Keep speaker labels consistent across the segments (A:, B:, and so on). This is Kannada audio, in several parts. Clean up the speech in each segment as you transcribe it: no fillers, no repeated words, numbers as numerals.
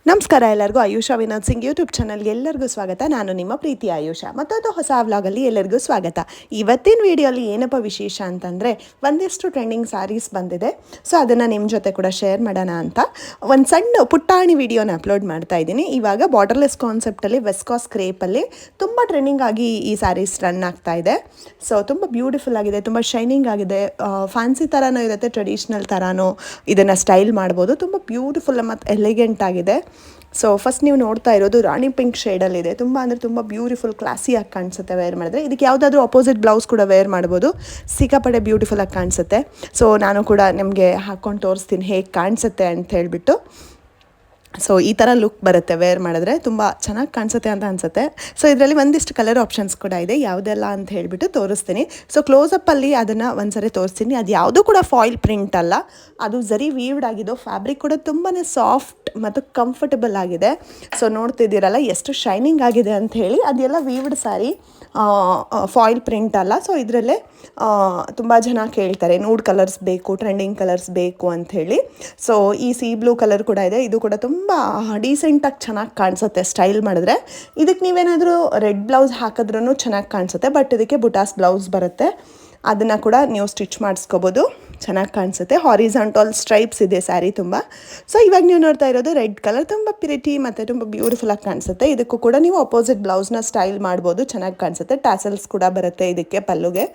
A: ನಮಸ್ಕಾರ ಎಲ್ಲರಿಗೂ ಆಯುಷಾ ವಿನೋದ್ ಸಿಂಗ್ ಯೂಟ್ಯೂಬ್ ಚಾನಲ್ಗೆ ಎಲ್ಲರಿಗೂ ಸ್ವಾಗತ. ನಾನು ನಿಮ್ಮ ಪ್ರೀತಿ ಆಯುಷಾ. ಮತ್ತೊಂದು ಹೊಸ ವ್ಲಾಗಲ್ಲಿ ಎಲ್ಲರಿಗೂ ಸ್ವಾಗತ. ಇವತ್ತಿನ ವಿಡಿಯೋಲಿ ಏನಪ್ಪ ವಿಶೇಷ ಅಂತಂದರೆ ಒಂದಿಷ್ಟು ಟ್ರೆಂಡಿಂಗ್ ಸ್ಯಾರೀಸ್ ಬಂದಿದೆ. ಸೊ ಅದನ್ನು ನಿಮ್ಮ ಜೊತೆ ಕೂಡ ಶೇರ್ ಮಾಡೋಣ ಅಂತ ಒಂದು ಸಣ್ಣ ಪುಟ್ಟಾಣಿ ವಿಡಿಯೋನ ಅಪ್ಲೋಡ್ ಮಾಡ್ತಾ ಇದ್ದೀನಿ. ಇವಾಗ ಬಾರ್ಡರ್ಲೆಸ್ ಕಾನ್ಸೆಪ್ಟಲ್ಲಿ ವೆಸ್ಕಾಸ್ ಕ್ರೇಪಲ್ಲಿ ತುಂಬ ಟ್ರೆಂಡಿಂಗ್ ಆಗಿ ಈ ಸ್ಯಾರೀಸ್ ರನ್ ಆಗ್ತಾ ಇದೆ. ಸೊ ತುಂಬ ಬ್ಯೂಟಿಫುಲ್ ಆಗಿದೆ, ತುಂಬ ಶೈನಿಂಗ್ ಆಗಿದೆ, ಫ್ಯಾನ್ಸಿ ಥರನೂ ಇರುತ್ತೆ, ಟ್ರೆಡಿಷ್ನಲ್ ಥರನೂ ಇದನ್ನು ಸ್ಟೈಲ್ ಮಾಡ್ಬೋದು. ತುಂಬ ಬ್ಯೂಟಿಫುಲ್ ಮತ್ತು ಎಲಿಗೆಂಟ್ ಆಗಿದೆ. ಸೊ ಫಸ್ಟ್ ನೀವು ನೋಡ್ತಾ ಇರೋದು ರಾಣಿ ಪಿಂಕ್ ಶೇಡಲ್ಲಿದೆ. ತುಂಬ ಅಂದರೆ ತುಂಬ ಬ್ಯೂಟಿಫುಲ್ ಕ್ಲಾಸಿಯಾಗಿ ಕಾಣಿಸುತ್ತೆ ವೇರ್ ಮಾಡಿದ್ರೆ. ಇದಕ್ಕೆ ಯಾವುದಾದ್ರೂ ಅಪೋಸಿಟ್ ಬ್ಲೌಸ್ ಕೂಡ ವೇರ್ ಮಾಡ್ಬೋದು, ಸಿಕ್ಕಾಪಟ್ಟೆ ಬ್ಯೂಟಿಫುಲ್ಲಾಗಿ ಕಾಣಿಸುತ್ತೆ. ಸೊ ನಾನು ಕೂಡ ನಿಮಗೆ ಹಾಕ್ಕೊಂಡು ತೋರಿಸ್ತೀನಿ ಹೇಗೆ ಕಾಣಿಸುತ್ತೆ ಅಂತ ಹೇಳಿಬಿಟ್ಟು. ಸೊ ಈ ಥರ ಲುಕ್ ಬರುತ್ತೆ ವೇರ್ ಮಾಡಿದ್ರೆ, ತುಂಬ ಚೆನ್ನಾಗಿ ಕಾಣಿಸುತ್ತೆ ಅಂತ ಅನಿಸುತ್ತೆ. ಸೊ ಇದರಲ್ಲಿ ಒಂದಿಷ್ಟು ಕಲರ್ ಆಪ್ಷನ್ಸ್ ಕೂಡ ಇದೆ, ಯಾವುದೆಲ್ಲ ಅಂತ ಹೇಳಿಬಿಟ್ಟು ತೋರಿಸ್ತೀನಿ. ಸೊ ಕ್ಲೋಸಪ್ಪಲ್ಲಿ ಅದನ್ನು ಒಂದ್ಸರಿ ತೋರಿಸ್ತೀನಿ. ಅದು ಯಾವುದೂ ಕೂಡ ಫಾಯಿಲ್ ಪ್ರಿಂಟ್ ಅಲ್ಲ, ಅದು ಝರಿ ವೀವ್ಡ್ ಆಗಿದ್ದು. ಫ್ಯಾಬ್ರಿಕ್ ಕೂಡ ತುಂಬಾ ಸಾಫ್ಟ್ ಮತ್ತು ಕಂಫರ್ಟಬಲ್ ಆಗಿದೆ. ಸೊ ನೋಡ್ತಿದ್ದೀರಲ್ಲ ಎಷ್ಟು ಶೈನಿಂಗ್ ಆಗಿದೆ ಅಂತ ಹೇಳಿ. ಅದೆಲ್ಲ ವೀವ್ಡ್ ಸ್ಯಾರಿ, ಫಾಯಿಲ್ ಪ್ರಿಂಟ್ ಅಲ್ಲ. ಸೊ ಇದರಲ್ಲೇ ತುಂಬ ಜನ ಕೇಳ್ತಾರೆ ನೂಡ್ ಕಲರ್ಸ್ ಬೇಕು, ಟ್ರೆಂಡಿಂಗ್ ಕಲರ್ಸ್ ಬೇಕು ಅಂಥೇಳಿ. ಸೊ ಈ ಸಿ ಬ್ಲೂ ಕಲರ್ ಕೂಡ ಇದೆ. ಇದು ಕೂಡ ತುಂಬ ಡೀಸೆಂಟಾಗಿ ಚೆನ್ನಾಗಿ ಕಾಣಿಸುತ್ತೆ ಸ್ಟೈಲ್ ಮಾಡಿದ್ರೆ. ಇದಕ್ಕೆ ನೀವೇನಾದರೂ ರೆಡ್ ಬ್ಲೌಸ್ ಹಾಕಿದ್ರೂ ಚೆನ್ನಾಗಿ ಕಾಣಿಸುತ್ತೆ. ಬಟ್ ಇದಕ್ಕೆ ಬುಟಾಸ್ ಬ್ಲೌಸ್ ಬರುತ್ತೆ, ಅದನ್ನು ಕೂಡ ನೀವು ಸ್ಟಿಚ್ ಮಾಡಿಸ್ಕೋಬೋದು, ಚೆನ್ನಾಗಿ ಕಾಣಿಸುತ್ತೆ. ಹಾರಿಜಾಂಟಲ್ ಸ್ಟ್ರೈಪ್ಸ್ ಇದೆ ಸ್ಯಾರಿ ತುಂಬ. ಸೊ ಇವಾಗ ನೀವು ನೋಡ್ತಾ ಇರೋದು ರೆಡ್ ಕಲರ್, ತುಂಬ ಪ್ರಿಟಿ ಮತ್ತು ತುಂಬ ಬ್ಯೂಟಿಫುಲ್ಲಾಗಿ ಕಾಣಿಸುತ್ತೆ. ಇದಕ್ಕೂ ಕೂಡ ನೀವು ಅಪೋಸಿಟ್ ಬ್ಲೌಸ್ನ ಸ್ಟೈಲ್ ಮಾಡ್ಬೋದು, ಚೆನ್ನಾಗಿ ಕಾಣಿಸುತ್ತೆ. ಟ್ಯಾಸಲ್ಸ್ ಕೂಡ ಬರುತ್ತೆ ಇದಕ್ಕೆ ಪಲ್ಲುಗೆ.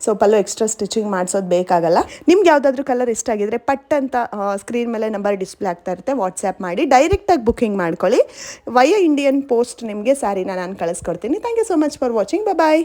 A: ಸೊ ಪಲ್ಲು ಎಕ್ಸ್ಟ್ರಾ ಸ್ಟಿಚಿಂಗ್ ಮಾಡಿಸೋದು ಬೇಕಾಗಲ್ಲ. ನಿಮ್ಗೆ ಯಾವುದಾದ್ರೂ ಕಲರ್ ಇಷ್ಟ ಆಗಿದ್ರೆ ಪಟ್ ಅಂತ ಸ್ಕ್ರೀನ್ ಮೇಲೆ ನಂಬರ್ ಡಿಸ್ಪ್ಲೇ ಆಗ್ತಾ ಇರುತ್ತೆ, ವಾಟ್ಸ್ಯಾಪ್ ಮಾಡಿ ಡೈರೆಕ್ಟಾಗಿ ಬುಕ್ಕಿಂಗ್ ಮಾಡ್ಕೊಳ್ಳಿ. ವಯ ಇಂಡಿಯನ್ ಪೋಸ್ಟ್ ನಿಮಗೆ ಸ್ಯಾರಿನ ನಾನು ಕಳಿಸ್ಕೊಡ್ತೀನಿ. Thank you so much for watching. Bye.